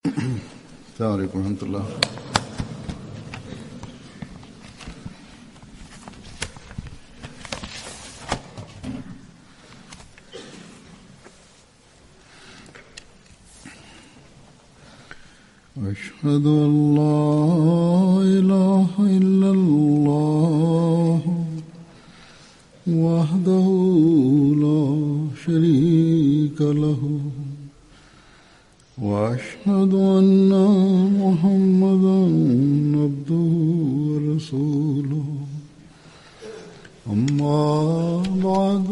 السلام عليكم ورحمة الله. أشهد أن لا إله إلا الله وحده لا شريك له وأشهد أن محمدا عبده ورسوله أما بعد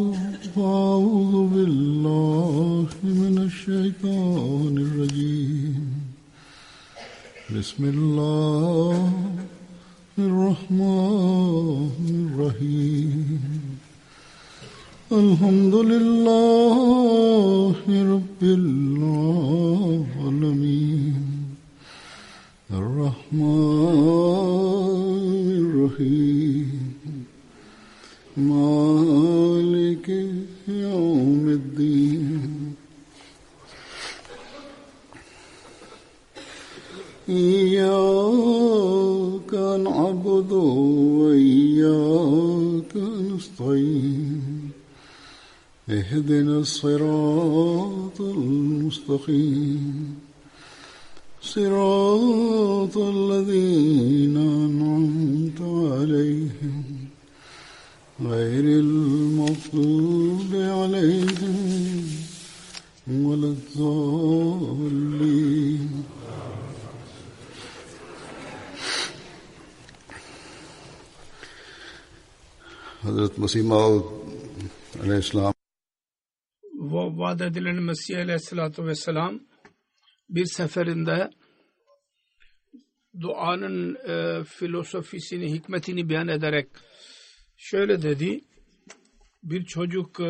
فأعوذ بالله من الشيطان الرجيم بسم الله الرحمن الرحيم الحمد لله رب العالمين الرحمن الرحيم مالك يوم الدين إياك نعبد وإياك نستعين اهدنا الصراط المستقيم صراط الذين أنعمت عليهم غير المغضوب عليهم ولا الضالين. Hazreti Mesih Maud Aleyhisselam vaat edilen Mesih Aleyhisselatü Vesselam bir seferinde duanın filozofisini, hikmetini beyan ederek şöyle dedi: bir çocuk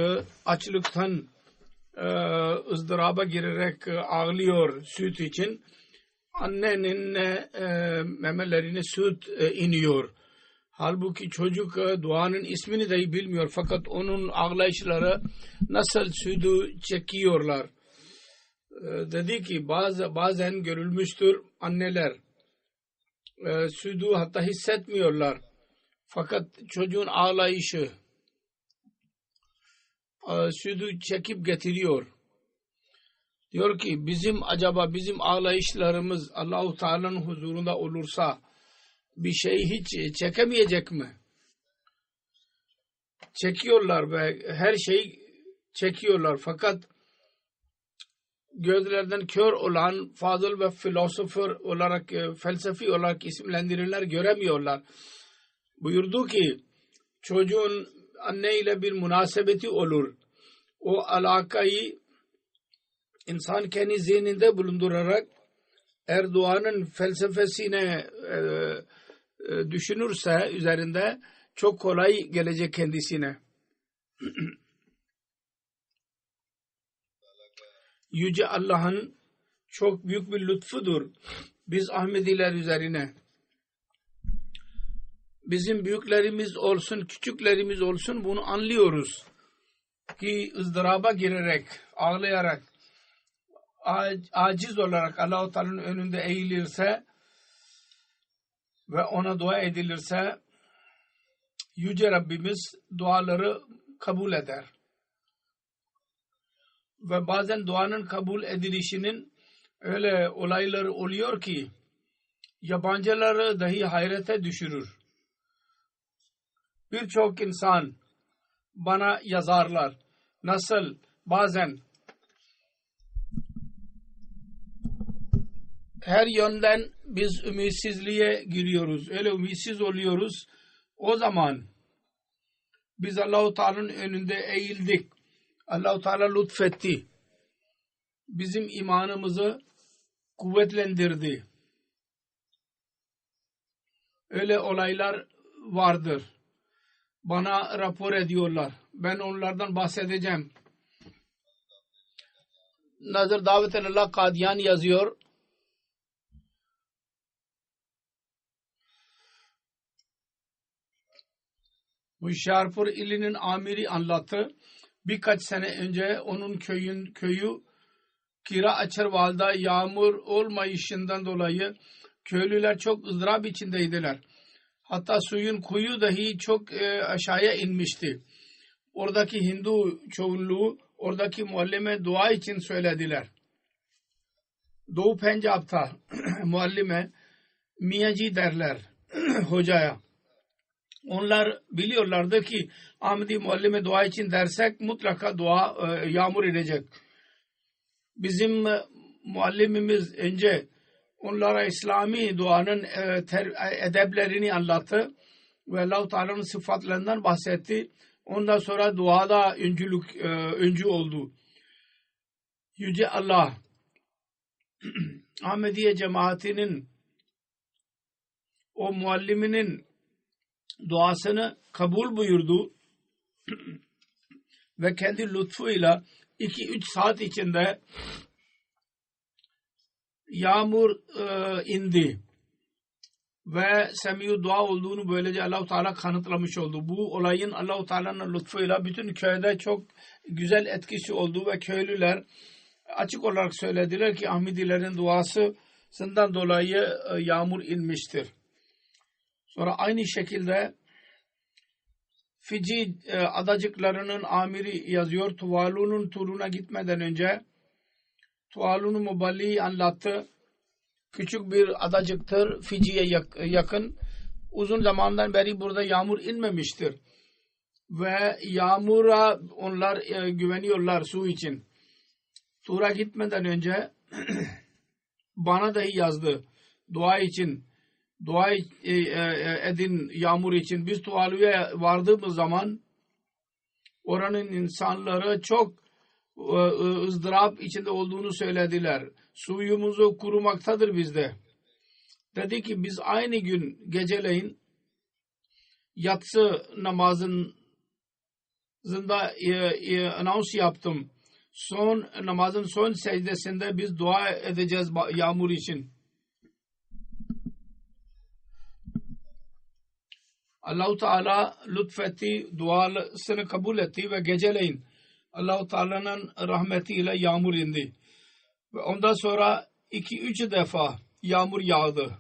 açlıktan ızdıraba girerek ağlıyor süt için. Annenin memelerine süt iniyor. Halbuki çocuk duanın ismini dahi bilmiyor, fakat onun ağlayışları nasıl sütü çekiyorlar. Dedi ki bazen görülmüştür, anneler sütü hatta hissetmiyorlar, fakat çocuğun ağlayışı sütü çekip getiriyor. Diyor ki bizim ağlayışlarımız Allah-u Teala'nın huzurunda olursa bir şey hiç çekemeyecek mi? Çekiyorlar ve her şeyi çekiyorlar, fakat gözlerden kör olan fazıl ve filosofer olarak, felsefi olarak isimlendirilenler göremiyorlar. Buyurdu ki çocuğun anne ile bir münasebeti olur. O alakayı insan kendi zihninde bulundurarak Erdoğan'ın felsefesine düşünürse üzerinde çok kolay gelecek kendisine. Yüce Allah'ın çok büyük bir lütfudur biz Ahmediler üzerine. Bizim büyüklerimiz olsun, küçüklerimiz olsun, bunu anlıyoruz ki ızdıraba girerek, ağlayarak, aciz olarak Allah-u Teala'nın önünde eğilirse ve ona dua edilirse Yüce Rabbimiz duaları kabul eder. Ve bazen duanın kabul edilişinin öyle olayları oluyor ki yabancıları dahi hayrete düşürür. Birçok insan bana yazarlar. Nasıl bazen her yönden biz ümitsizliğe giriyoruz. Öyle ümitsiz oluyoruz. O zaman biz Allah-u Teala'nın önünde eğildik. Allah-u Teala lütfetti. Bizim imanımızı kuvvetlendirdi. Öyle olaylar vardır. Bana rapor ediyorlar. Ben onlardan bahsedeceğim. Nazır Davetelillah Kadiyan yazıyor. Huşyarpur ilinin amiri anlattı. Birkaç sene önce onun köyü Kira Açarval'da yağmur olmayışından dolayı köylüler çok ızdırap içindeydiler. Hatta suyun kuyu dahi çok aşağıya inmişti. Oradaki Hindu çoğunluğu oradaki muallime dua için söylediler. Doğu Pencap'ta muallime Miyaji derler hocaya. Onlar biliyorlardı ki Ahmedi muallime dua için dersek mutlaka yağmur inecek. Bizim muallimimiz önce onlara İslami duanın edeplerini anlattı ve Allah-u Teala'nın sıfatlarından bahsetti. Ondan sonra duada öncü oldu. Yüce Allah Ahmediye cemaatinin o mualliminin duasını kabul buyurdu ve kendi lütfuyla 2-3 saat içinde yağmur indi ve semi'u dua olduğunu böylece Allah-u Teala kanıtlamış oldu. Bu olayın Allah-u Teala'nın lütfuyla bütün köyde çok güzel etkisi oldu ve köylüler açık olarak söylediler ki Ahmedilerin duasından dolayı yağmur inmiştir. Sonra aynı şekilde Fiji adacıklarının amiri yazıyor. Tuvalu'nun turuna gitmeden önce Tuvalu'nun Muballi'yi anlattı. Küçük bir adacıktır. Fiji'ye yakın. Uzun zamandan beri burada yağmur inmemiştir. Ve yağmura onlar güveniyorlar su için. Tura gitmeden önce bana dahi yazdı. Dua için. Dua edin yağmur için. Biz Tuvalu'ya vardığımız zaman oranın insanları çok ızdırap içinde olduğunu söylediler. Suyumuzu kurumaktadır bizde. Dedi ki biz aynı gün geceleyin yatsı namazında anons yaptım. Namazın son secdesinde biz dua edeceğiz yağmur için. Allah-u Teala lütfetti, duasını kabul etti ve geceleyin Allah-u Teala'nın rahmetiyle yağmur indi. Ve ondan sonra 2-3 defa yağmur yağdı.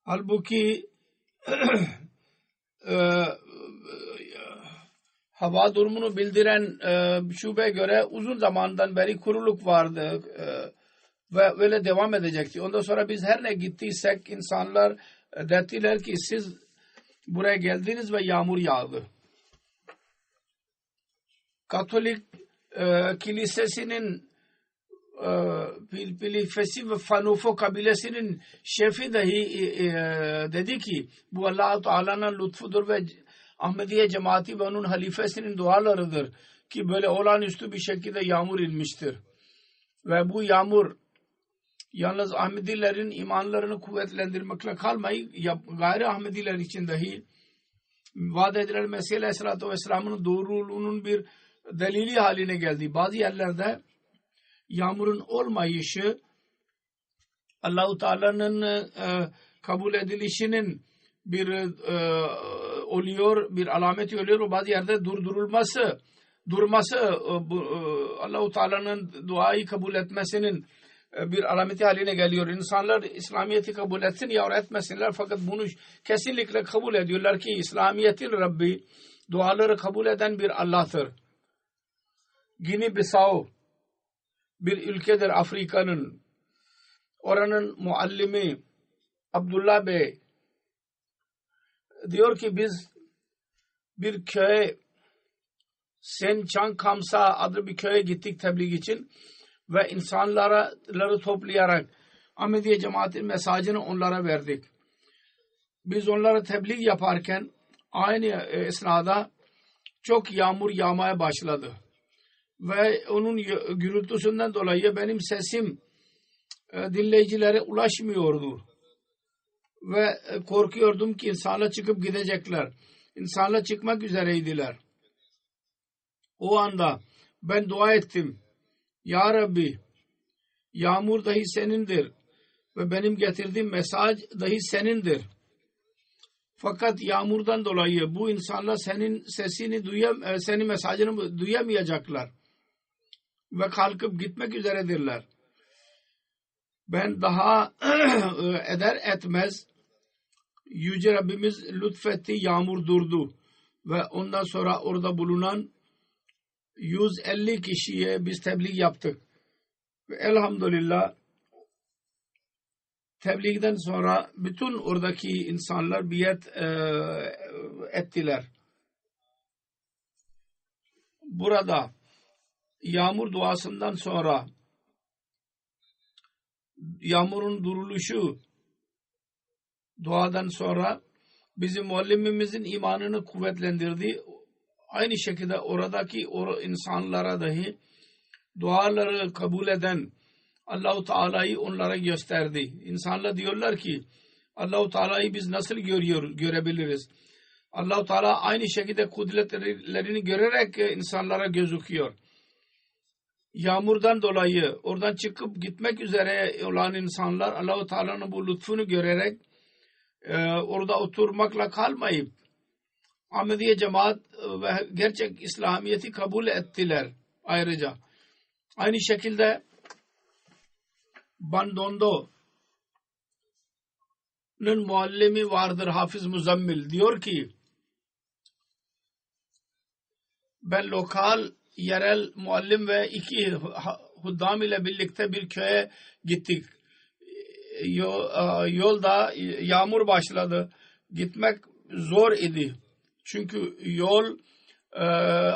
Halbuki hava durumunu bildiren şube göre uzun zamandan beri kuruluk vardı ve öyle devam edecekti. Ondan sonra biz her ne gittiysek insanlar dediler ki siz buraya geldiniz ve yağmur yağdı. Katolik kilisesinin Pilifesi ve Fanufo kabilesinin şefi dahi dedi ki bu Allah-u Teala'nın lütfudur ve Ahmediye cemaati ve onun halifesinin dualarıdır ki böyle olağanüstü bir şekilde yağmur inmiştir. Ve bu yağmur yalnız Ahmedilerin imanlarını kuvvetlendirmekle kalmayıp gayri Ahmediler için dahi vaat edilen Mesih Aleyhisselatü Vesselam'ın doğruluğunun bir delili haline geldi. Bazı yerlerde yağmurun olmayışı Allah-u Teala'nın kabul edilişinin bir oluyor, bir alameti oluyor. Bazı yerde durması Allah-u Teala'nın duayı kabul etmesinin bir alameti haline geliyor. İnsanlar İslamiyet'i kabul etsin ya etmesinler fakat bunu kesinlikle kabul ediyorlar ki İslamiyet'in Rabbi duaları kabul eden bir Allah'tır. Guinea-Bissau bir ülkedir Afrika'nın. Oranın muallimi Abdullah Bey diyor ki biz bir köye Senchang Kamsa adlı bir köye gittik tebliğ için ve insanları toplayarak Ahmediye cemaatin mesajını onlara verdik. Biz onlara tebliğ yaparken aynı esnada çok yağmur yağmaya başladı. Ve onun gürültüsünden dolayı benim sesim dinleyicilere ulaşmıyordu. Ve korkuyordum ki insanlar çıkıp gidecekler. İnsanlar çıkmak üzereydiler. O anda ben dua ettim. Ya Rabbi, yağmur dahi senindir ve benim getirdiğim mesaj dahi senindir. Fakat yağmurdan dolayı bu insanlar senin sesini senin mesajını duyamayacaklar. ve kalkıp gitmek üzeredirler. Ben daha eder etmez Yüce Rabbimiz lütfetti, yağmur durdu ve ondan sonra orada bulunan 150 kişiye biz tebliğ yaptık. Ve elhamdülillah tebliğden sonra bütün oradaki insanlar biat ettiler. Burada yağmur duasından sonra yağmurun duruluşu duadan sonra bizim muallimimizin imanını kuvvetlendirdi. Aynı şekilde oradaki insanlara dahi duaları kabul eden Allah-u Teala'yı onlara gösterdi. İnsanlar diyorlar ki Allah-u Teala'yı biz nasıl görebiliriz? Allah-u Teala aynı şekilde kudretlerini görerek insanlara gözüküyor. Yağmurdan dolayı oradan çıkıp gitmek üzere olan insanlar Allah-u Teala'nın bu lütfunu görerek orada oturmakla kalmayıp Ahmediye cemaat ve gerçek İslamiyet'i kabul ettiler ayrıca. Aynı şekilde Bandondo'nun muallimi vardır Hafız Muzammil, diyor ki ben lokal yerel muallim ve 2 huddam ile birlikte bir köye gittik. Yolda yağmur başladı. Gitmek zor idi. Çünkü yol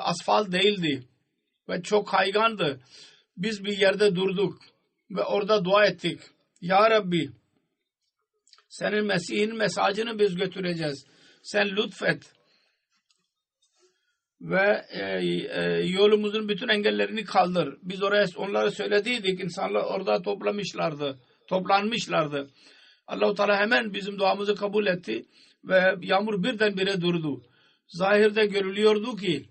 asfalt değildi ve çok kaygandı. Biz bir yerde durduk ve orada dua ettik. Ya Rabbi, senin Mesih'in mesajını biz götüreceğiz. Sen lütfet ve yolumuzun bütün engellerini kaldır. Biz oraya onlara söylediydik. İnsanlar orada toplanmışlardı. Allah-u Teala hemen bizim duamızı kabul etti ve yağmur birdenbire durdu. Zahirde görülüyordu ki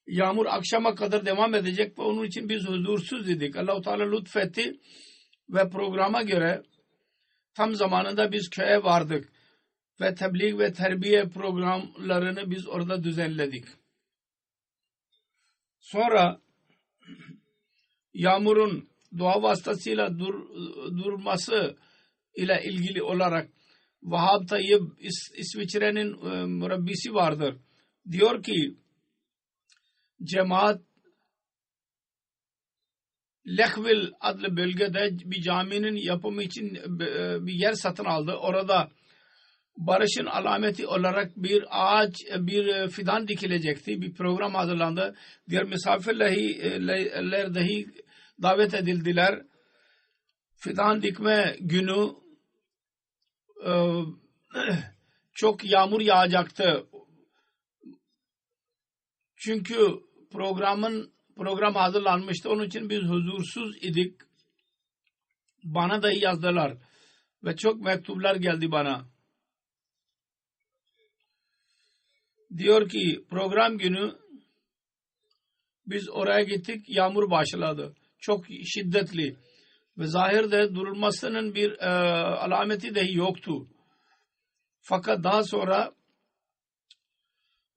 yağmur akşama kadar devam edecek ve onun için biz huzursuz idik. Allah-u Teala lütfetti ve programa göre tam zamanında biz köye vardık ve tebliğ ve terbiye programlarını biz orada düzenledik. Sonra yağmurun dua vasıtasıyla durması ile ilgili olarak Vahab Tayyip İsviçre'nin mürebbisi vardır. Diyor ki cemaat Lechville adlı bölgede bir caminin yapımı için bir yer satın aldı. Orada barışın alameti olarak bir ağaç, bir fidan dikilecekti. Bir program hazırlandı. Diğer misafirler dahi davet edildiler. Fidan dikme günü çok yağmur yağacaktı. Çünkü program hazırlanmıştı. Onun için biz huzursuz idik. Bana da yazdılar ve çok mektuplar geldi bana. Diyor ki program günü biz oraya gittik, yağmur başladı. Çok şiddetli ve zahirde durulmasının bir alameti dahi yoktu. Fakat daha sonra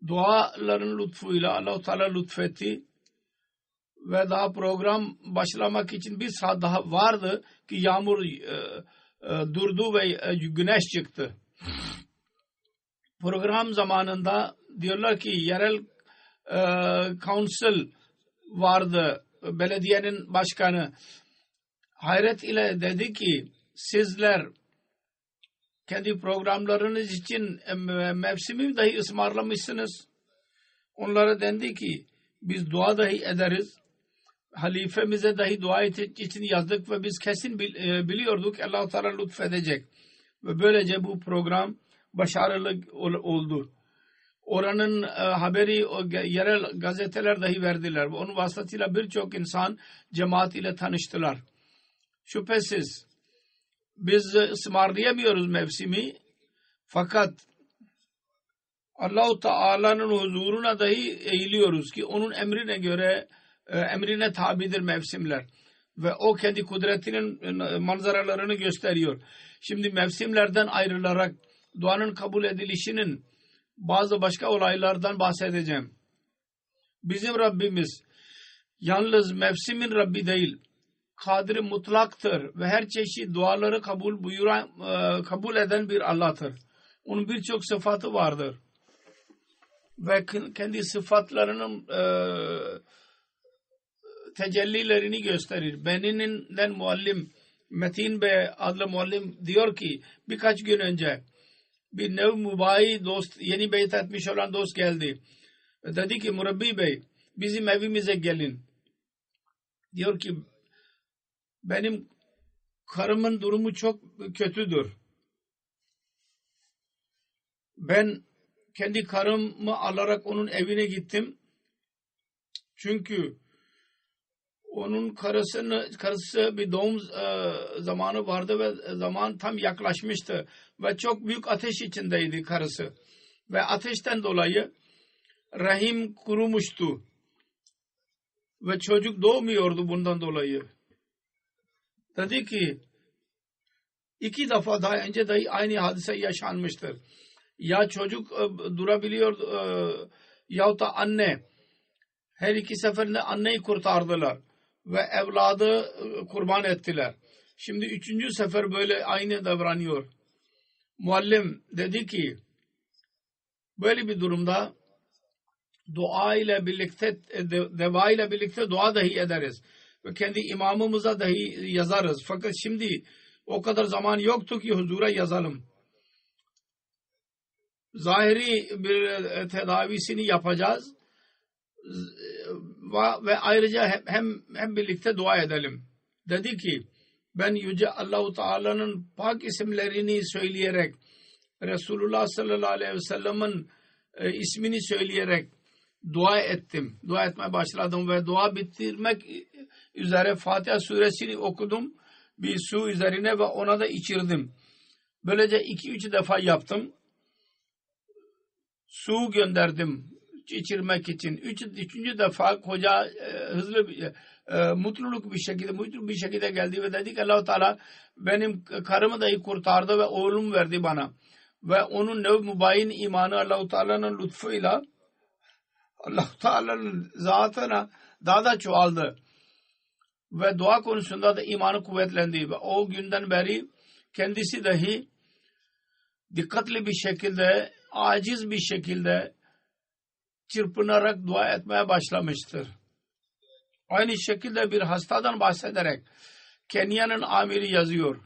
duaların lütfuyla Allah-u Teala lütfetti ve daha program başlamak için bir saat daha vardı ki yağmur durdu ve güneş çıktı. Program zamanında diyorlar ki yerel council vardı, belediyenin başkanı hayret ile dedi ki sizler kendi programlarınız için mevsimi dahi ısmarlamışsınız. Onlara dendi ki biz dua dahi ederiz. Halifemize dahi dua için yazdık ve biz kesin biliyorduk Allah-u Teala lütfedecek. Ve böylece bu program başarılı oldu. Oranın haberi yerel gazeteler dahi verdiler. Onun vasıtasıyla birçok insan cemaat ile tanıştılar. Şüphesiz biz ısmarlayamıyoruz mevsimi, fakat Allah-u Teala'nın huzuruna dahi eğiliyoruz ki onun emrine göre emrine tabidir mevsimler ve o kendi kudretinin manzaralarını gösteriyor. Şimdi mevsimlerden ayrılarak duanın kabul edilişinin bazı başka olaylardan bahsedeceğim. Bizim Rabbimiz yalnız mevsimin Rabbi değil, Kadir-i mutlaktır ve her çeşit duaları kabul eden bir Allah'tır. Onun birçok sıfatı vardır ve kendi sıfatlarının tecellilerini gösterir. Benin'den muallim Metin Bey adlı muallim diyor ki birkaç gün önce bir nev mübayi dost, yeni beyt etmiş olan dost geldi. Dedi ki Murabbi Bey bizim evimize gelin. Diyor ki benim karımın durumu çok kötüdür. Ben kendi karımı alarak onun evine gittim. Çünkü onun karısı bir doğum zamanı vardı ve zaman tam yaklaşmıştı. Ve çok büyük ateş içindeydi karısı. Ve ateşten dolayı rahim kurumuştu. Ve çocuk doğmuyordu bundan dolayı. Dedi ki 2 defa daha önce de aynı hadise yaşanmıştır. Ya çocuk durabiliyor yahut da anne. Her 2 seferinde anneyi kurtardılar. Ve evladı kurban ettiler. Şimdi 3. sefer böyle aynı davranıyor. Muallim dedi ki böyle bir durumda dua ile birlikte deva ile birlikte dua dahi ederiz. Ve kendi imamımıza dahi yazarız. Fakat şimdi o kadar zaman yoktu ki huzura yazalım. Zahiri bir tedavisini yapacağız. Ve ayrıca hem birlikte dua edelim. Dedi ki ben Yüce Allah-u Teala'nın pak isimlerini söyleyerek Resulullah sallallahu aleyhi ve sellem'in ismini söyleyerek dua ettim. Dua etmeye başladım ve dua bitirmek üzere Fatiha suresini okudum. Bir su üzerine ve ona da içirdim. Böylece 2-3 defa yaptım. Su gönderdim içirmek için. 3. defa koca hızlı mutluluk bir şekilde geldi ve dedi ki Allah-u Teala benim karımı dahi kurtardı ve oğlum verdi bana. Ve onun nev mübayin imanı Allah-u Teala'nın lütfuyla Allah-u Teala'nın zatına daha da çoğaldı. Ve dua konusunda da imanı kuvvetlendi. Ve o günden beri kendisi dahi dikkatli bir şekilde, aciz bir şekilde çırpınarak dua etmeye başlamıştır. Aynı şekilde bir hastadan bahsederek Kenya'nın amiri yazıyor.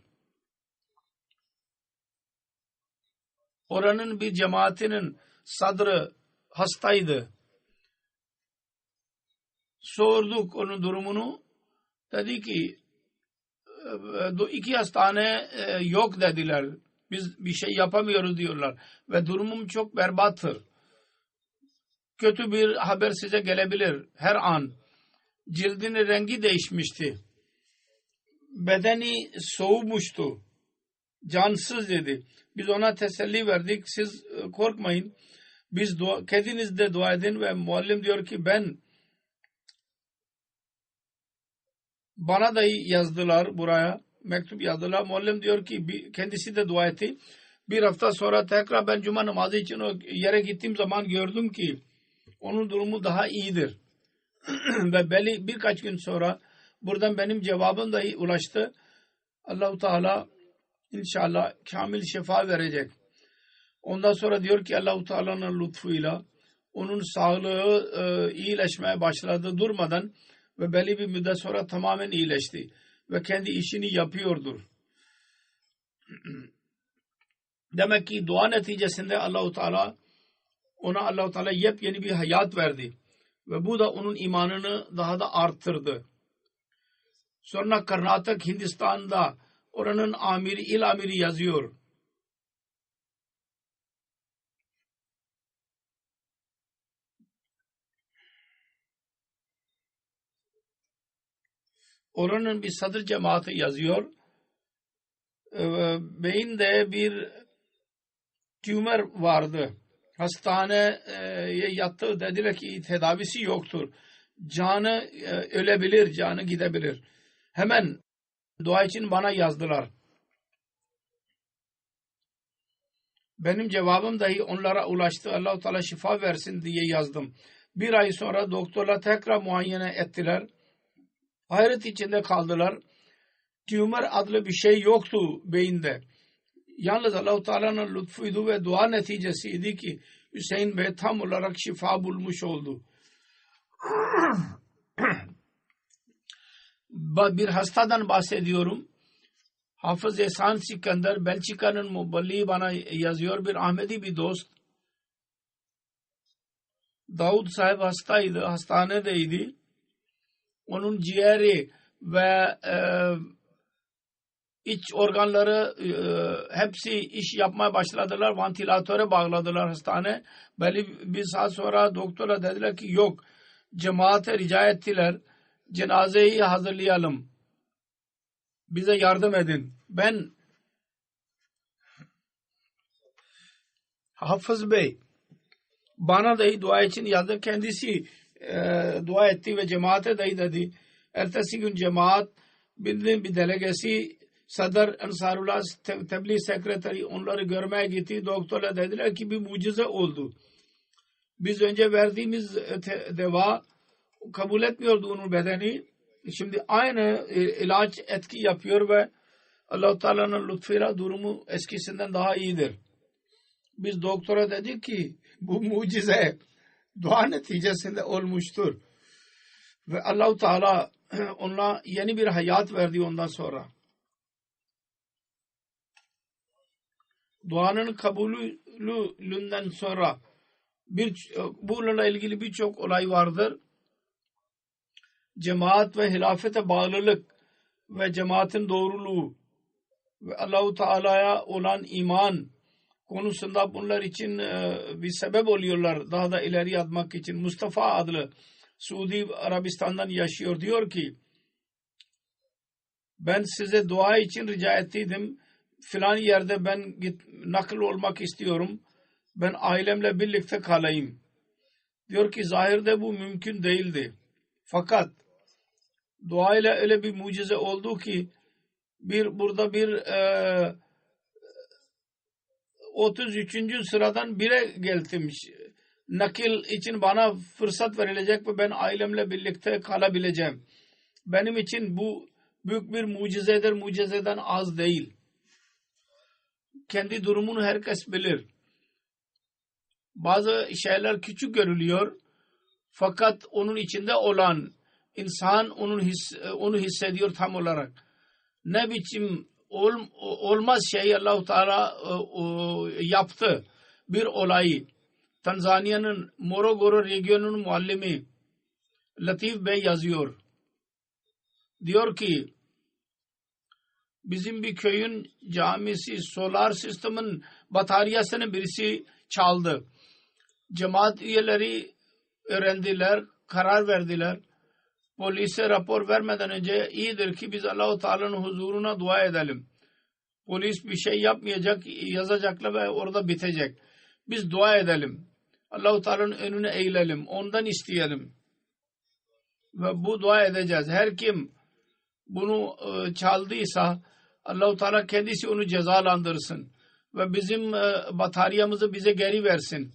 Oranın bir cemaatinin sadrı hastaydı. Sorduk onun durumunu. Dedi ki 2 hastane yok dediler. Biz bir şey yapamıyoruz diyorlar. Ve durumum çok berbattır. Kötü bir haber size gelebilir her an. Cildinin rengi değişmişti. Bedeni soğumuştu. Cansız dedi. Biz ona teselli verdik. Siz korkmayın. Biz kendiniz dua edin ve muallim diyor ki bana da yazdılar buraya. Mektup yazdılar. Muallim diyor ki kendisi de dua etti. Bir hafta sonra tekrar ben cuma namazı için o yere gittiğim zaman gördüm ki onun durumu daha iyidir. Ve birkaç gün sonra buradan benim cevabım dahi ulaştı. Allah-u Teala inşallah kamil şifa verecek. Ondan sonra diyor ki Allah-u Teala'nın lütfuyla onun sağlığı iyileşmeye başladı durmadan ve belli bir müddet sonra tamamen iyileşti ve kendi işini yapıyordur. Demek ki dua neticesinde Allah-u Teala yepyeni bir hayat verdi ve bu da onun imanını daha da arttırdı. Sonra Karnatak Hindistan'da oranın il amiri yazıyor. Oranın bir sadır cemaati yazıyor. Beyinde bir tümör vardı. Hastaneye yattı. Dediler ki tedavisi yoktur. Canı ölebilir, canı gidebilir. Hemen dua için bana yazdılar. Benim cevabım dahi onlara ulaştı. Allah-u Teala şifa versin diye yazdım. Bir ay sonra doktorlar tekrar muayene ettiler. Hayret içinde kaldılar. Tümör adlı bir şey yoktu beyinde. Yalnız Allah-u Teala'nın lütfuydu ve dua neticesiydi ki Hüseyin Bey tam olarak şifa bulmuş oldu. Bir hastadan bahsediyorum. Hafız Ehsan Sikender, Belçika'nın muballiği bana yazıyor. Bir Ahmedi bir dost. Davud sahip hastaydı, hastanedeydi. Onun ciğeri ve iç organları hepsi iş yapmaya başladılar. Vantilatöre bağladılar hastane. Belli bir saat sonra doktora dediler ki yok. Cemaate rica ettiler. Cenazeyi hazırlayalım. Bize yardım edin. Ben Hafız Bey bana dahi dua için yazdı. Kendisi dua etti ve cemaate dahi dedi. Ertesi gün cemaat bir delegesi Sadr Ensarullah tebliğ sekreteri onları görmeye gitti. Doktorlar dediler ki bir mucize oldu. Biz önce verdiğimiz deva kabul etmiyordu onun bedeni. Şimdi aynı ilaç etki yapıyor ve Allah-u Teala'nın lütfuyla durumu eskisinden daha iyidir. Biz doktora dedik ki bu mucize dua neticesinde olmuştur. Ve Allah-u Teala ona yeni bir hayat verdi ondan sonra. Duanın kabulünden sonra bununla ilgili birçok olay vardır. Cemaat ve hilafete bağlılık ve cemaatin doğruluğu ve Allah-u Teala'ya olan iman konusunda bunlar için bir sebep oluyorlar daha da ileri atmak için. Mustafa adlı Suudi Arabistan'dan yaşıyor. Diyor ki ben size dua için rica ettiydim. Filan yerde ben nakil olmak istiyorum. Ben ailemle birlikte kalayım. Diyor ki zahirde bu mümkün değildi. Fakat duayla öyle bir mucize oldu ki burada bir 33. sıradan bire geldim. Nakil için bana fırsat verilecek ve ben ailemle birlikte kalabileceğim. Benim için bu büyük bir mucizedir. Mucizeden az değil. Kendi durumunu herkes bilir. Bazı şeyler küçük görülüyor. Fakat onun içinde olan insan onu hissediyor tam olarak. Ne biçim olmaz şey Allah-u Teala yaptı. Bir olayı. Tanzanya'nın Morogoro regionunun muallimi Latif Bey yazıyor. Diyor ki bizim bir köyün camisi solar sistemin bataryasını birisi çaldı. Cemaat üyeleri öğrendiler, karar verdiler. Polise rapor vermeden önce iyidir ki biz Allah-u Teala'nın huzuruna dua edelim. Polis bir şey yapmayacak, yazacaklar ve orada bitecek. Biz dua edelim. Allah-u Teala'nın önüne eğilelim. Ondan isteyelim. Ve bu dua edeceğiz. Her kim bunu çaldıysa Allah-u Teala kendisi onu cezalandırsın. Ve bizim bataryamızı bize geri versin.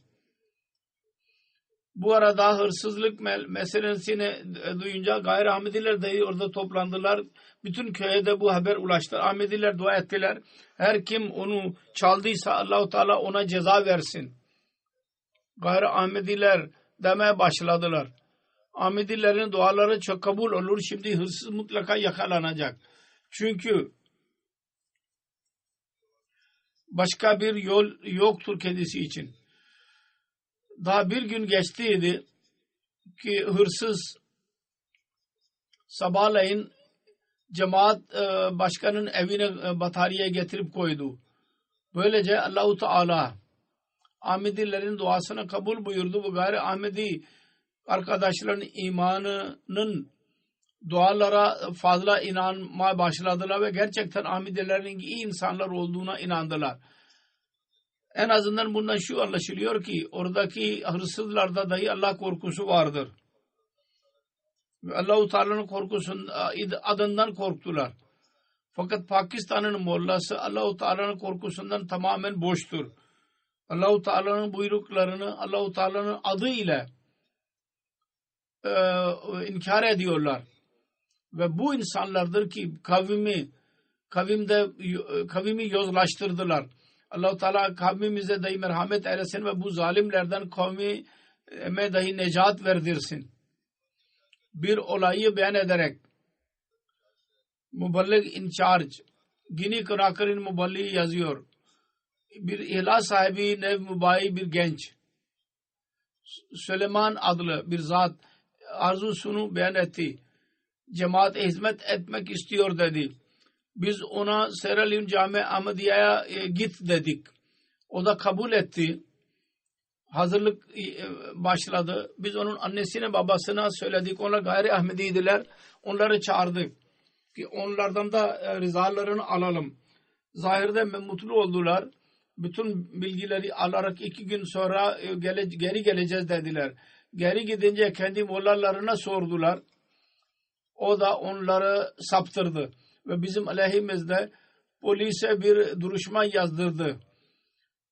Bu arada hırsızlık meselesini duyunca gayri Ahmediler de orada toplandılar. Bütün köye de bu haber ulaştı. Ahmediler dua ettiler. Her kim onu çaldıysa Allah-u Teala ona ceza versin. Gayri Ahmediler demeye başladılar. Ahmedilerin duaları çok kabul olur. Şimdi hırsız mutlaka yakalanacak. Çünkü başka bir yol yoktur kendisi için. Daha bir gün geçtiydi ki hırsız sabahleyin cemaat başkanın evine batarya getirip koydu. Böylece Allah-u Teala Ahmedilerin duasını kabul buyurdu. Bu gayri Ahmedi arkadaşların imanının dualara fazla inanmaya başladılar ve gerçekten Ahmedilerin iyi insanlar olduğuna inandılar. En azından bundan şu anlaşılıyor ki oradaki hırsızlarda dahi Allah korkusu vardır. Allah-u Teala'nın adından korktular. Fakat Pakistan'ın mollası Allah-u Teala'nın korkusundan tamamen boştur. Allah-u Teala'nın buyruklarını Allah-u Teala'nın adı ile inkar ediyorlar. Ve bu insanlardır ki kavimi yozlaştırdılar. Allah-u Teala kavmimize dahi merhamet eylesin ve bu zalimlerden kavmime dahi necat verdirsin. Bir olayı beyan ederek Muballig in charge Gini Kırakır'ın muballiği yazıyor. Bir ihlas sahibi nev mübayi bir genç Süleyman adlı bir zat arzusunu beyan etti. Cemaate hizmet etmek istiyor dedi. Biz ona Seralim Cami Ahmediye'ye git dedik. O da kabul etti. Hazırlık başladı. Biz onun annesine babasına söyledik. Onlar gayri Ahmediydiler. Onları çağırdık ki onlardan da rızalarını alalım. Zahirde mutlu oldular. Bütün bilgileri alarak 2 gün sonra geri geleceğiz dediler. Geri gidince kendi mollalarına sordular. O da onları saptırdı. Ve bizim aleyhimizde polise bir duruşma yazdırdı.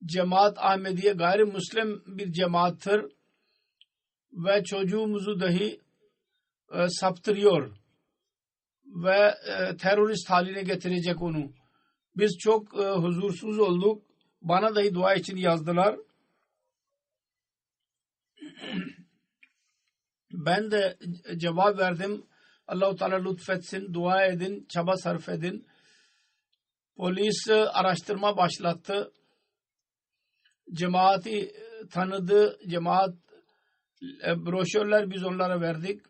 Cemaat Ahmediye gayrimüslim bir cemaattir ve çocuğumuzu dahi saptırıyor ve terörist haline getirecek onu. Biz çok huzursuz olduk. Bana dahi dua için yazdılar. Ben de cevap verdim. Allah-u Teala lütfetsin, dua edin, çaba sarf edin. Polis araştırma başlattı. Cemaati tanıdı. Cemaat broşürler biz onlara verdik.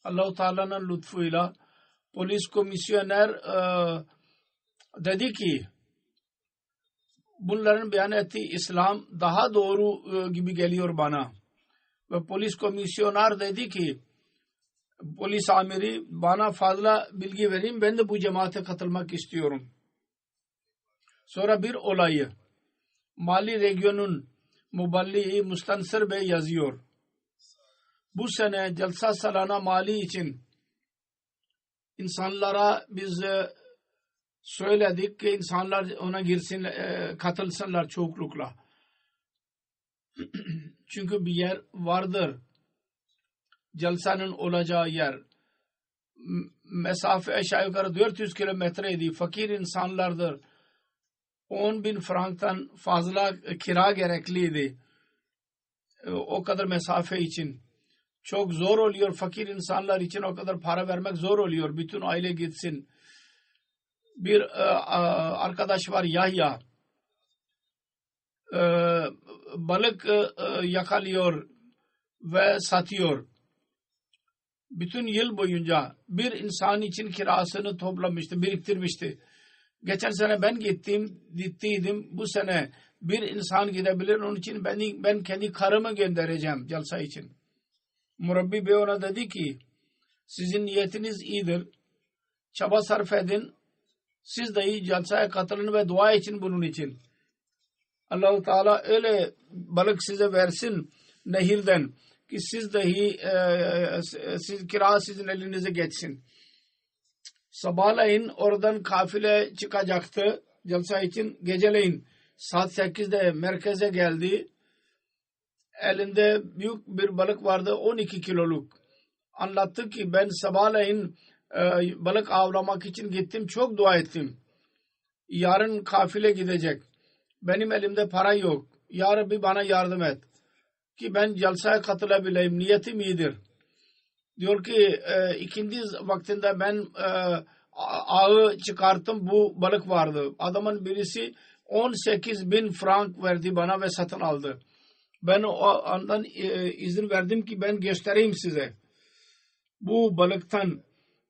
Allah-u Teala'nın lütfuyla polis komisyoner dedi ki bunların beyan ettiği İslam daha doğru gibi geliyor bana. Ve polis komisyoner dedi ki polis amiri bana fazla bilgi vereyim, ben de bu cemaate katılmak istiyorum. Sonra bir olayı Mali Region'un Muballiği Mustansır Bey yazıyor. Bu sene Jalsa Salana Mali için insanlara biz söyledik ki insanlar ona girsin, katılsınlar çoklukla. Çünkü bir yer vardır. Jalsanın olacağı yer. Mesafe aşağı yukarı 400 kilometreydi. Fakir insanlardır. 10.000 franktan fazla kira gerekliydi. O kadar mesafe için. Çok zor oluyor. Fakir insanlar için o kadar para vermek zor oluyor. Bütün aile gitsin. Bir arkadaş var Yahya. Balık yakalıyor ve satıyor. Bütün yıl boyunca bir insan için kirasını toplamıştı, biriktirmişti. Geçen sene ben gittiydim. Bu sene bir insan gidebilir. Onun için ben kendi karımı göndereceğim jalsa için. Murabbi Bey ona dedi ki sizin niyetiniz iyidir. Çaba sarf edin. Siz dahi jalsaya katılın ve dua için bunun için. Allah-u Teala öyle balık size versin nehirden ki siz dahi kira sizin elinize geçsin. Sabahleyin oradan kafile çıkacaktı jalsa için. Geceleyin saat 8'de merkeze geldi. Elinde büyük bir balık vardı, 12 kiloluk. Anlattı ki ben sabahleyin balık avlamak için gittim, çok dua ettim. Yarın kafile gidecek. Benim elimde para yok. Ya Rabbi bana yardım et ki ben jalsaya katılabileyim. Niyetim iyidir. Diyor ki ikindi vaktinde ben ağı çıkarttım, bu balık vardı. Adamın birisi 18.000 frank verdi bana ve satın aldı. Ben o andan izin verdim ki ben göstereyim size. Bu balıktan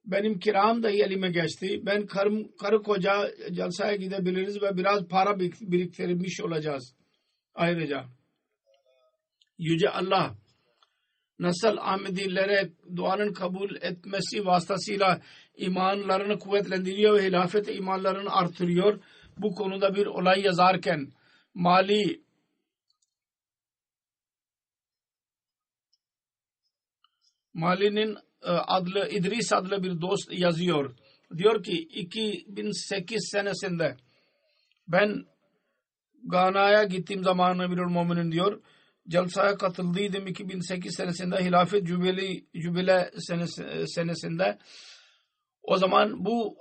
benim kiram da elime geçti. Ben karı koca jalsaya gidebiliriz ve biraz para biriktirmiş olacağız. Ayrıca Yüce Allah nasıl Ahmedilere duanın kabul etmesi vasıtasıyla imanlarını kuvvetlendiriyor ve hilafet imanlarını artırıyor. Bu konuda bir olay yazarken Mali'nin adlı İdris adlı bir dost yazıyor. Diyor ki 2008 senesinde ben Gana'ya gittiğim zaman Emirül Müminin diyor Jalsa'ya katıldıydım 2008 senesinde hilafet jübile senesinde. O zaman bu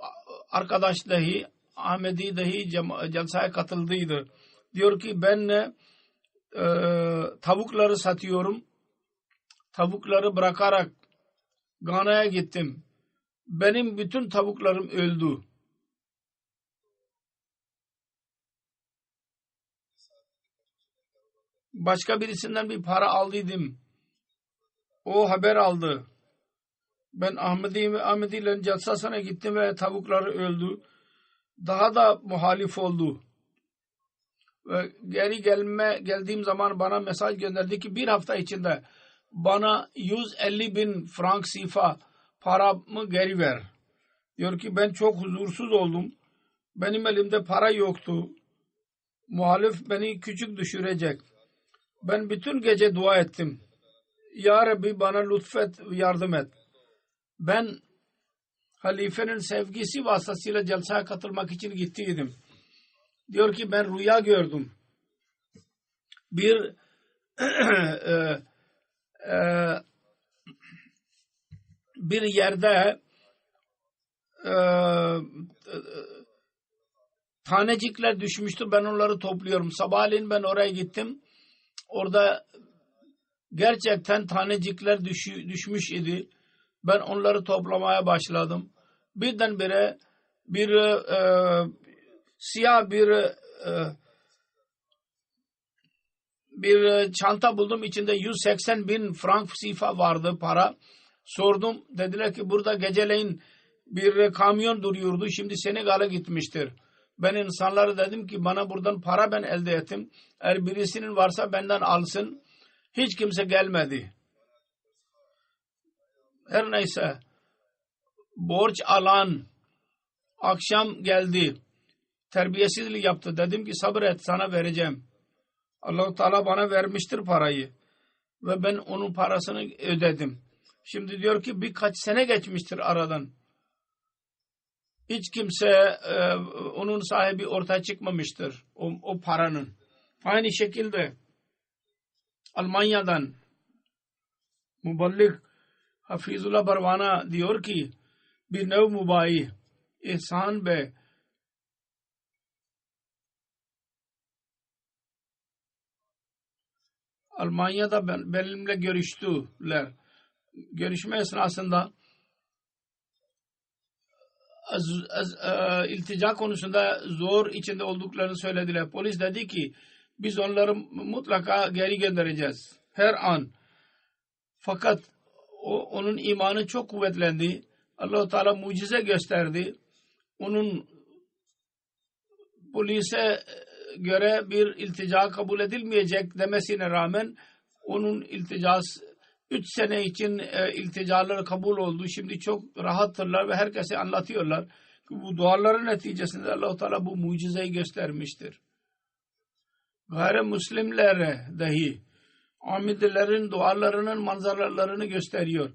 arkadaş dahi Ahmedi dahi Jalsa'ya katıldıydı. Diyor ki ben tavukları satıyorum. Tavukları bırakarak Gana'ya gittim. Benim bütün tavuklarım öldü. Başka birisinden bir para aldıydım. O haber aldı. Ben Ahmedilerin celsasına gittim ve tavukları öldü. Daha da muhalif oldu. Ve geri geldiğim zaman bana mesaj gönderdi ki bir hafta içinde bana 150.000 frank sifa paramı geri ver. Diyor ki ben çok huzursuz oldum. Benim elimde para yoktu. Muhalif beni küçük düşürecek. Ben bütün gece dua ettim. Ya Rabbi bana lütfet, yardım et. Ben halifenin sevgisi vasıtasıyla celsaya katılmak için gittiydim. Diyor ki ben rüya gördüm. Bir yerde tanecikler düşmüştür. Ben onları topluyorum. Sabahleyin ben oraya gittim. Orada gerçekten tanecikler düşmüş idi. Ben onları toplamaya başladım. Birdenbire siyah bir çanta buldum. İçinde 180.000 frank sifa vardı para. Sordum. Dediler ki burada geceleyin bir kamyon duruyordu. Şimdi Senegal'a gitmiştir. Ben insanlara dedim ki bana buradan para ben elde ettim. Eğer birisinin varsa benden alsın. Hiç kimse gelmedi. Her neyse borç alan akşam geldi. Terbiyesizlik yaptı. Dedim ki sabret sana vereceğim. Allah-u Teala bana vermiştir parayı. Ve ben onun parasını ödedim. Şimdi diyor ki birkaç sene geçmiştir aradan. Hiç kimse onun sahibi ortaya çıkmamıştır. O paranın. Aynı şekilde Almanya'dan Muballik Hafizullah Barvana diyor ki bir nev mubayi İhsan Bey Almanya'da benimle görüştüler. Görüşme esnasında iltica konusunda zor içinde olduklarını söylediler. Polis dedi ki biz onları mutlaka geri göndereceğiz. Her an. Fakat onun imanı çok kuvvetlendi. Allah-u Teala mucize gösterdi. Onun polise göre bir iltica kabul edilmeyecek demesine rağmen onun ilticası 3 sene için ilticaları kabul oldu. Şimdi çok rahattırlar ve herkese anlatıyorlar. Bu duaların neticesinde Allah-u Teala bu mucizeyi göstermiştir. Gayrimüslimlere dahi Ahmedilerin dualarının manzaralarını gösteriyor.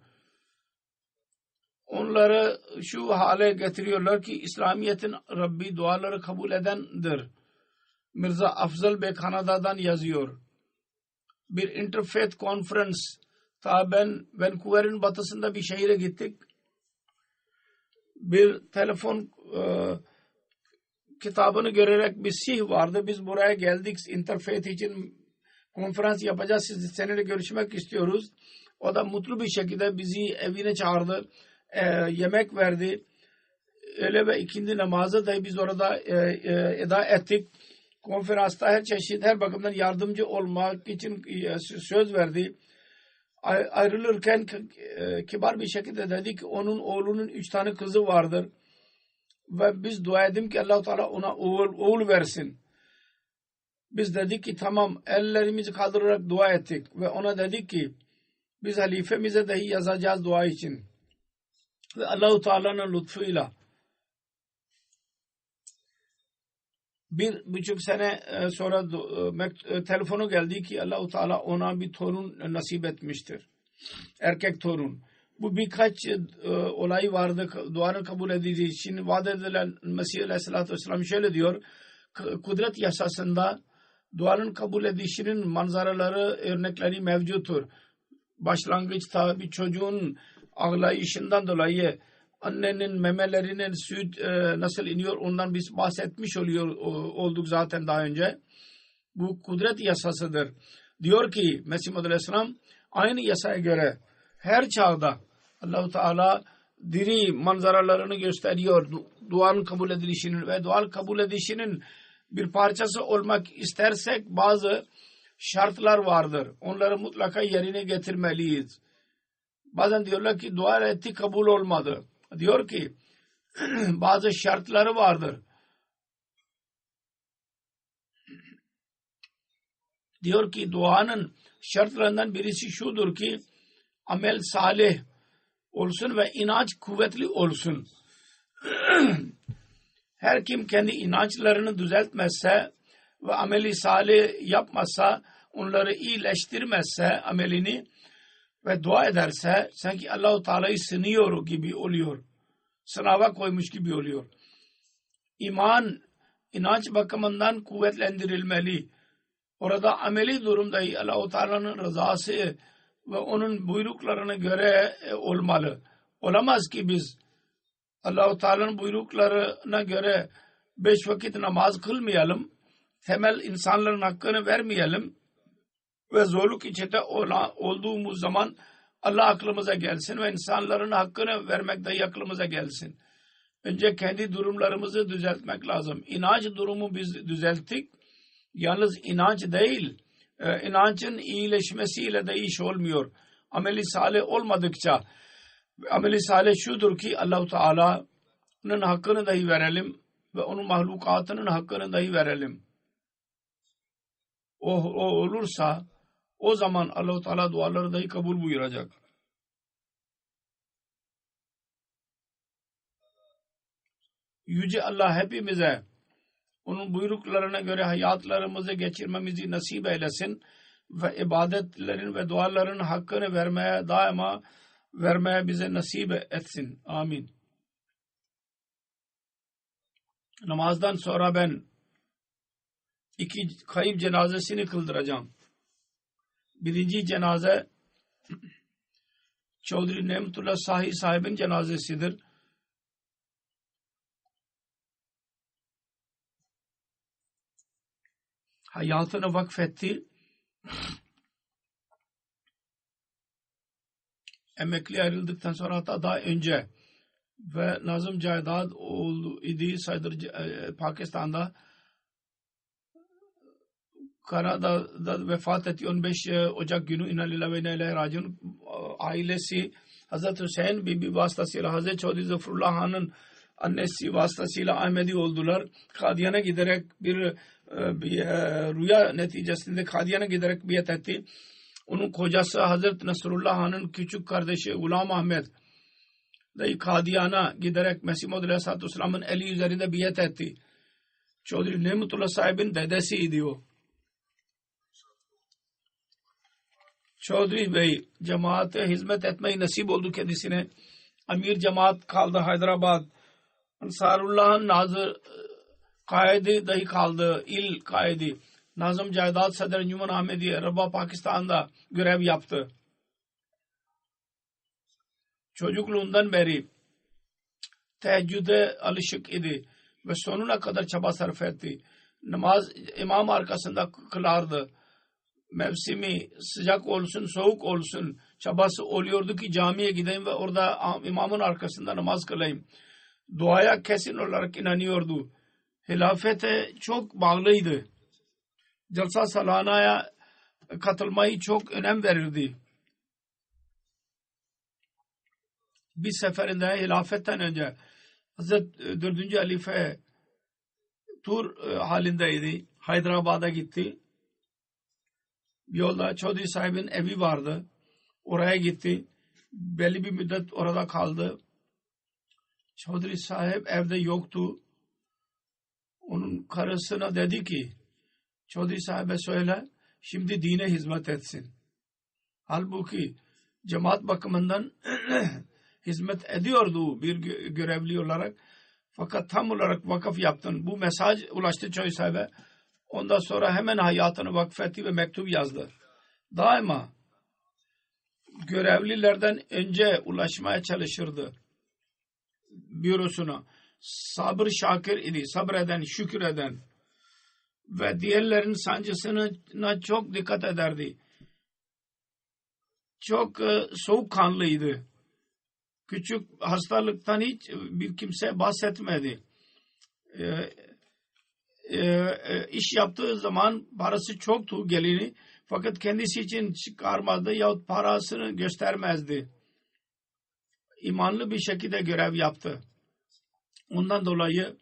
Onları şu hale getiriyorlar ki İslamiyet'in Rabbi duaları kabul edendir. Mirza Afzal Bey Kanada'dan yazıyor. Bir interfaith conference ben Vancouver'in batısında bir şehire gittik. Bir telefon kitabını görerek bir sih vardı. Biz buraya geldik interfaith için konferans yapacağız. Seninle görüşmek istiyoruz. O da mutlu bir şekilde bizi evine çağırdı. Yemek verdi. Öyle ve ikindi namazı da biz orada eda ettik. Konferansta her çeşit, her bakımdan yardımcı olmak için söz verdi. Ayrılırken kibar bir şekilde dedi ki onun oğlunun 3 tane kızı vardır. Ve biz dua edim ki Allah-u Teala ona oğul versin. Biz dedik ki tamam, ellerimizi kaldırarak dua ettik. Ve ona dedik ki biz halifemize dahi yazacağız dua için. Ve Allah-u Teala'nın lütfuyla 1,5 sene sonra telefonu geldi ki Allah-u Teala ona bir torun nasip etmiştir. Erkek torun. Bu birkaç olay vardı. Duanın kabul edildiği için vaat edilen Mesih Aleyhisselatü Vesselam şöyle diyor. Kudret yasasında Duanın kabul edişinin manzaraları, örnekleri mevcuttur. Başlangıçta bir çocuğun ağlayışından dolayı annenin memelerinin süt nasıl iniyor ondan biz bahsetmiş olduk zaten daha önce. Bu kudret yasasıdır. Diyor ki Mesih Muhammed Aleyhisselam aynı yasaya göre her çağda Allah-u Teala diri manzaralarını gösteriyor. Duanın kabul edilişinin ve dua kabul edilişinin bir parçası olmak istersek bazı şartlar vardır. Onları mutlaka yerine getirmeliyiz. Bazen diyorlar ki dua etti kabul olmadı. Diyor ki bazı şartları vardır. Diyor ki duanın şartlarından birisi şudur ki amel salih olsun ve inanç kuvvetli olsun. Her kim kendi inançlarını düzeltmezse ve ameli salih yapmazsa, onları iyileştirmezse amelini ve dua ederse sanki Allah-u Teala'yı sınıyor gibi oluyor. Sınava koymuş gibi oluyor. İman, inanç bakımından kuvvetlendirilmeli. Orada ameli durumda Allah-u Teala'nın rızası ve onun buyruklarına göre olmalı. Olamaz ki biz Allah-u Teala'nın buyruklarına göre 5 vakit namaz kılmayalım. Temel insanların hakkını vermeyelim. Ve zorluk içinde olduğumuz zaman Allah aklımıza gelsin ve insanların hakkını vermek de aklımıza gelsin. Önce kendi durumlarımızı düzeltmek lazım. İnanç durumu biz düzelttik. Yalnız inanç değil, inancın iyileşmesiyle de iş olmuyor. Ameli salih olmadıkça, ameli salih şudur ki Allah-u Teala'nın hakkını dahi verelim ve onun mahlukatının hakkını dahi verelim. O olursa o zaman Allah-u Teala duaları dahi kabul buyuracak. Yüce Allah hepimize onun buyruklarına göre hayatlarımızı geçirmemizi nasip eylesin ve ibadetlerin ve duaların hakkını daima vermeye bize nasip etsin. Amin. Namazdan sonra ben 2 kayıp cenazesini kıldıracağım. Birinci cenaze Çavduri Ne'matullah sahibin cenazesidir. Hayatını vakfetti. Emekli ayrıldıktan sonra hatta daha önce ve Nazım Caydad oldu idi Pakistan'da Kanada'da vefat etti 15 Ocak günü İnna lillahi ve inna ileyhi raciun. Ailesi Hazreti Hüseyin Bibi vasıtasıyla Hazreti Çavduri Zaferullah Han'ın annesi vasıtasıyla Ahmedi oldular. Kadiyan'a giderek bir rüya neticesinde Kadiyan'a giderek biat etti. Onun kocası Hazreti Nasrullah Han'ın küçük kardeşi Gulam Ahmet dahi Kadiyan'a giderek Mesih Muhammed Aleyhisselatü Vesselam'ın eli üzerinde biat etti. Çavduri Ne'matullah sahibin dedesiydi o. Çavduri Bey cemaate hizmet etmeyi nasip oldu kendisine. Amir cemaat kaldı Hyderabad. Ansarullah'ın nazır kaidi dahi kaldı. İl kaidi. Nazım Caydad Sadr Encuman Ahmediye Rabba Pakistan'da görev yaptı. Çocukluğundan beri teheccüde alışık idi ve sonuna kadar çaba sarf etti. Namaz imam arkasında kılardı. Mevsimi sıcak olsun soğuk olsun çabası oluyordu ki camiye gideyim ve orada imamın arkasında namaz kılayım. Duaya kesin olarak inanıyordu. Hilafete çok bağlıydı. Jalsa salanaya katılmayı çok önem verirdi. Bir seferinde hilafetten önce Hazreti 4. Halife tur halindeydi. Hyderabad'a gitti. Yolda Çavduri sahibin evi vardı. Oraya gitti. Belli bir müddet orada kaldı. Çavduri sahip evde yoktu. Onun karısına dedi ki Çavduri sahibe söyle şimdi dine hizmet etsin. Halbuki cemaat bakımından hizmet ediyordu bir görevli olarak. Fakat tam olarak vakıf yaptın. Bu mesaj ulaştı Çavduri sahibe. Ondan sonra hemen hayatını vakfetti ve mektup yazdı. Daima görevlilerden önce ulaşmaya çalışırdı bürosuna. Sabır şakir idi, sabreden, şükreden ve diğerlerin sancısına çok dikkat ederdi. Çok soğukkanlıydı. Küçük hastalıktan hiç bir kimse bahsetmedi. İş yaptığı zaman parası çoktu geliri, fakat kendisi için çıkarmadı yahut parasını göstermezdi. İmanlı bir şekilde görev yaptı. Ondan dolayı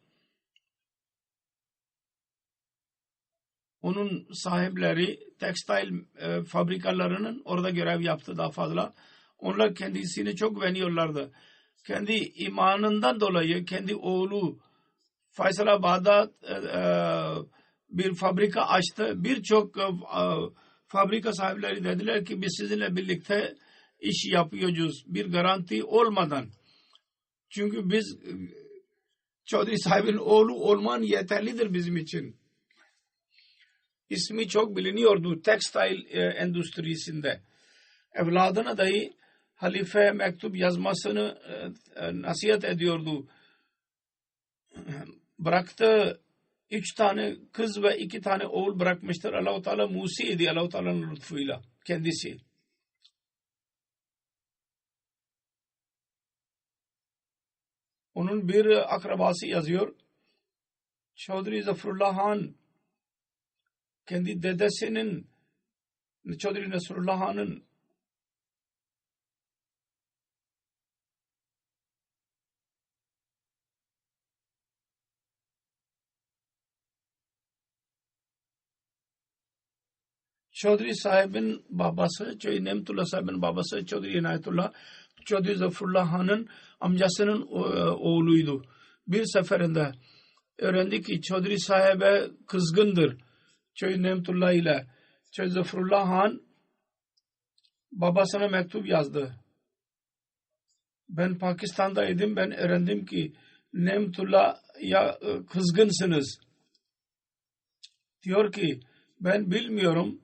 onun sahipleri tekstil fabrikalarının orada görev yaptı daha fazla. Onlar kendisini çok beğeniyorlardı. Kendi imanından dolayı kendi oğlu Faysalabad'da bir fabrika açtı. Birçok fabrika sahipleri dediler ki biz sizinle birlikte iş yapıyoruz bir garanti olmadan. Çünkü biz Çodri sahibinin oğlu olman yeterlidir bizim için. İsmi çok biliniyordu tekstil endüstrisinde. Evladına dahi halife mektup yazmasını nasihat ediyordu. Bıraktı 3 tane kız ve 2 tane oğul bırakmıştır. Allah-u Teala Musi idi, Allah-u Teala'nın lütfuyla kendisi. Onun bir akrabası yazıyor. Çodri Zaferullah Han kendi dedesinin Çodri Nasrullah Han'ın Çodri sahibin babası, Çodri Nemtullah sahibin babası Çodri İnayetullah, Çodri Zaferullah Han'ın amcasının oğluydu. Bir seferinde öğrendi ki Çodri sahibe kızgındır. Çodri Nemtullah ile Çodri Zaferullah Han babasına mektup yazdı. Ben Pakistan'daydım. Ben öğrendim ki Nemtullah ya kızgınsınız. Diyor ki ben bilmiyorum.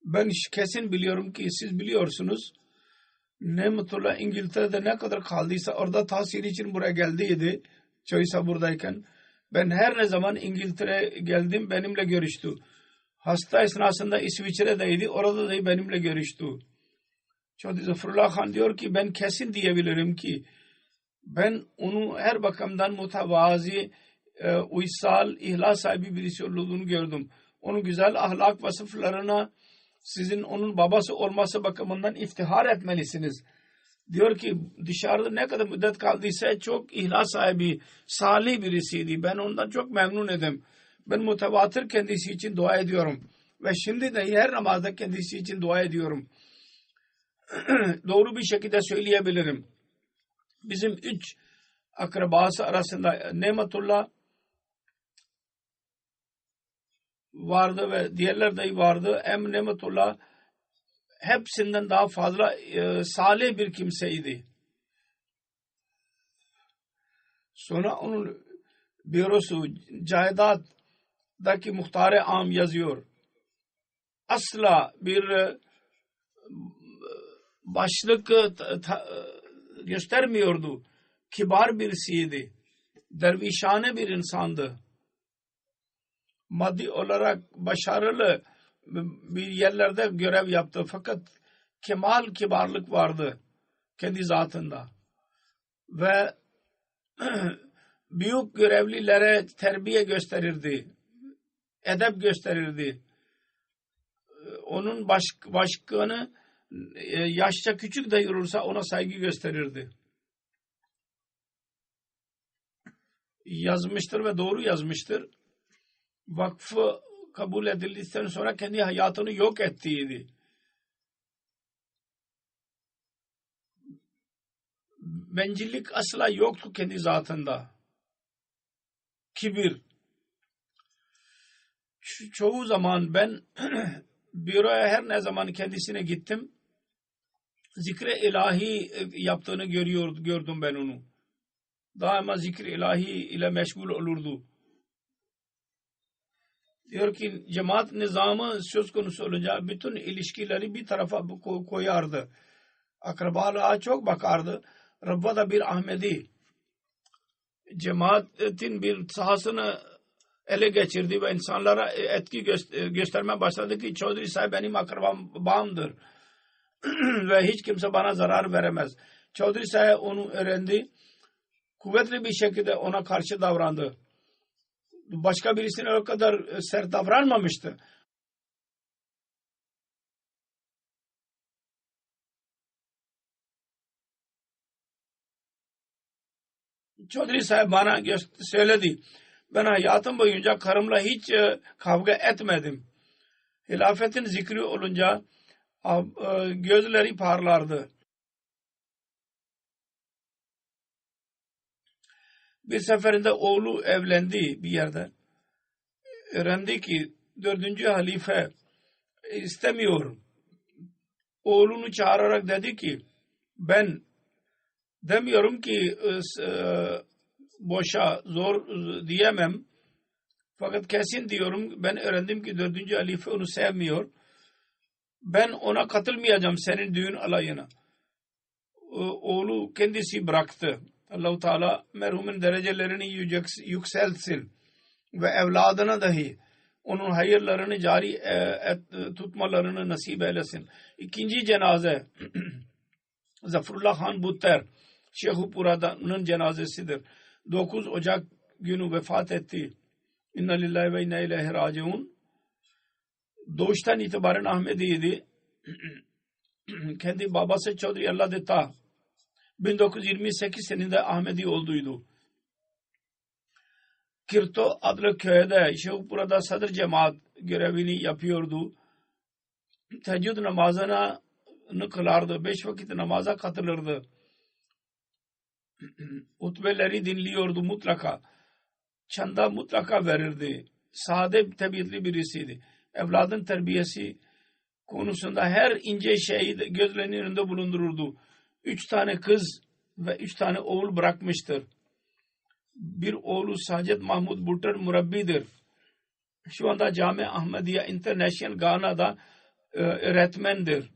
Ben kesin biliyorum ki siz biliyorsunuz. Nemtullah İngiltere'de ne kadar kaldıysa orada tahsil için buraya geldiydi. Çoysa buradayken. Ben her ne zaman İngiltere'ye geldim benimle görüştü. Hasta esnasında İsviçre'deydi. Orada da benimle görüştü. Çodri Zaferullah Han diyor ki ben kesin diyebilirim ki ben onu her bakımdan mütevazi, uysal, ihlas sahibi birisi olduğunu gördüm. Onun güzel ahlak vasıflarına sizin onun babası olması bakımından iftihar etmelisiniz. Diyor ki dışarıda ne kadar müddet kaldıysa çok ihlas sahibi, salih birisiydi. Ben ondan çok memnun edim. Ben mütevatir kendisi için dua ediyorum. Ve şimdi de her namazda kendisi için dua ediyorum. Doğru bir şekilde söyleyebilirim. Bizim 3 akrabası arasında Nemetullah vardı ve diğerler de vardı. Nemetullah hepsinden daha fazla salih bir kimseydi. Sonra onun bürosu Cahidat'daki muhtar-ı am yazıyor. Asla bir başlık göstermiyordu. Kibar birisiydi. Dervişane bir insandı. Maddi olarak başarılı bir yerlerde görev yaptı. Fakat kemal kibarlık vardı kendi zatında. Ve büyük görevlilere terbiye gösterirdi. Edep gösterirdi. Onun başkanı yaşça küçük de olursa ona saygı gösterirdi. Yazmıştır ve doğru yazmıştır. Vakfı kabul edildikten sonra kendi hayatını yok ettiydi. Bencillik asla yoktu kendi zatında. Kibir. Çoğu zaman ben büroya her ne zaman kendisine gittim, zikre ilahi yaptığını gördüm ben onu. Daima zikre ilahi ile meşgul olurdu. Diyor ki cemaat nizamı söz konusu olunca bütün ilişkileri bir tarafa koyardı. Akrabalığa çok bakardı. Rabba da bir Ahmedi cemaatin bir sahasını ele geçirdi ve insanlara etki göstermeye başladı ki Çodri Sahib benim akrabamdır ve hiç kimse bana zarar veremez. Çodri Sahib onu öğrendi. Kuvvetli bir şekilde ona karşı davrandı. Başka birisine o kadar sert davranmamıştı. Çodri Sahib bana söyledi. Ben hayatım boyunca karımla hiç kavga etmedim. Hilafetin zikri olunca gözleri parlardı. Bir seferinde oğlu evlendi bir yerde. Öğrendi ki 4. halife istemiyor. Oğlunu çağırarak dedi ki ben demiyorum ki boşa zor diyemem. Fakat kesin diyorum ben öğrendim ki 4. halife onu sevmiyor. Ben ona katılmayacağım senin düğün alayına. Oğlu kendisi bıraktı. Allah-u Teala merhumun derecelerini yükseltsin ve evladına dahi onun hayırlarını cari tutmalarını nasip eylesin. İkinci cenaze Zaferullah Han Butter Şeyhupura'nın cenazesidir. 9 Ocak günü vefat etti. İnna lillahi ve inna ileyhi raciun. Doğuştan itibaren Ahmediydi. Kendi babası Çodri Allah Detta 1928 seninde Ahmedi olduydu. Kirto adlı köyde Şeyhupura'da sadr cemaat görevini yapıyordu. Teheccüd namazını kılardı. 5 vakit namaza katılırdı. Hutbeleri dinliyordu mutlaka. Çanda mutlaka verirdi. Sade tabiatlı birisiydi. Evladın terbiyesi konusunda her ince şeyi gözlerinin önünde bulundururdu. 3 tane kız ve 3 tane oğul bırakmıştır. Bir oğlu Saced Mahmud Butter murabbidir. Şu anda Cami Ahmediye International Ghana'da öğretmendir.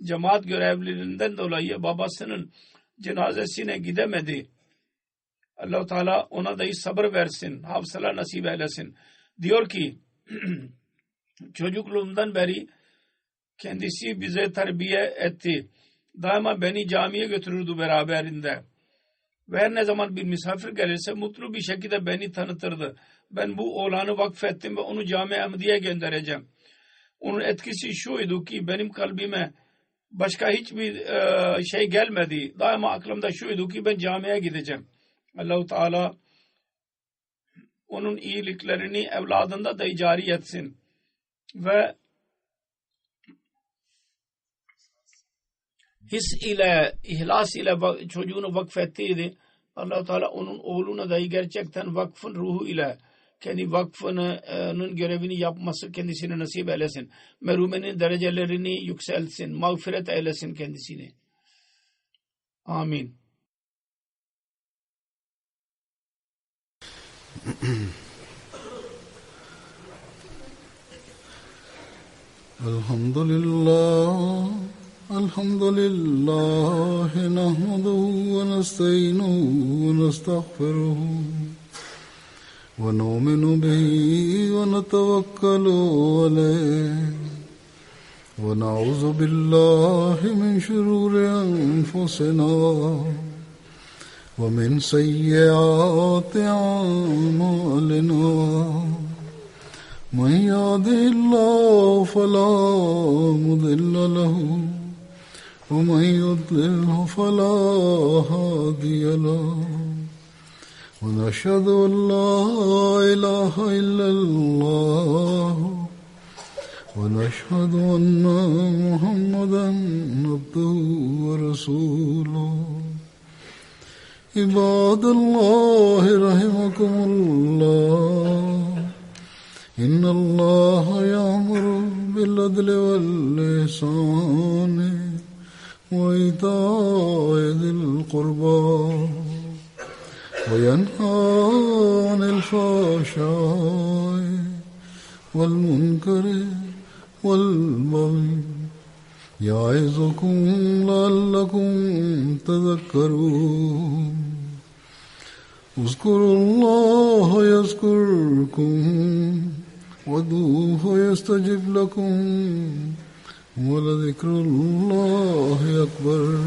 Cemaat görevlilerinden dolayı babasının cenazesine gidemedi. Allah-u Teala ona da sabır versin, hafsala nasip eylesin. Diyor ki çocukluğumdan beri kendisi bize terbiye etti. Daima beni camiye götürürdü beraberinde. Ve her ne zaman bir misafir gelirse mutlu bir şekilde beni tanıtırdı. Ben bu oğlanı vakfettim ve onu Cami Ahmediye'ye göndereceğim. Onun etkisi şuydu ki benim kalbime başka hiçbir şey gelmedi. Daima aklımda şuydu ki ben camiye gideceğim. Allah-u Teala onun iyiliklerini evladında da cari etsin. Ve his ile, ihlas ile çocuğunu vakfettiydi. Allah-u Teala onun oğluna dahi gerçekten vakfın ruhu ile kendi vakfının görevini yapması kendisine nasip eylesin. Merhumenin derecelerini yükseltsin. Mağfiret eylesin kendisini. Amin. Elhamdülillah. Elhamdülillah. Nahmaduhu ve nestainuhu ve nestağfiruhu. ونؤمن به ونتوكل عليه ونعوذ بالله من شرور أنفسنا ومن سيئات أعمالنا من يهده الله فلا مضل له ومن يضلله فلا هادي له ونشهد أن لا إله إلا الله ونشهد أن محمدا عبده ورسوله عباد الله رحمكم الله إن الله يأمر بالعدل والإحسان وإيتاء ذي القربى وينهى عن الفحشاء والمنكر والبغي يعظكم لعلكم تذكرون اذكروا الله يذكركم وادعوه يستجب لكم ولذكر الله أكبر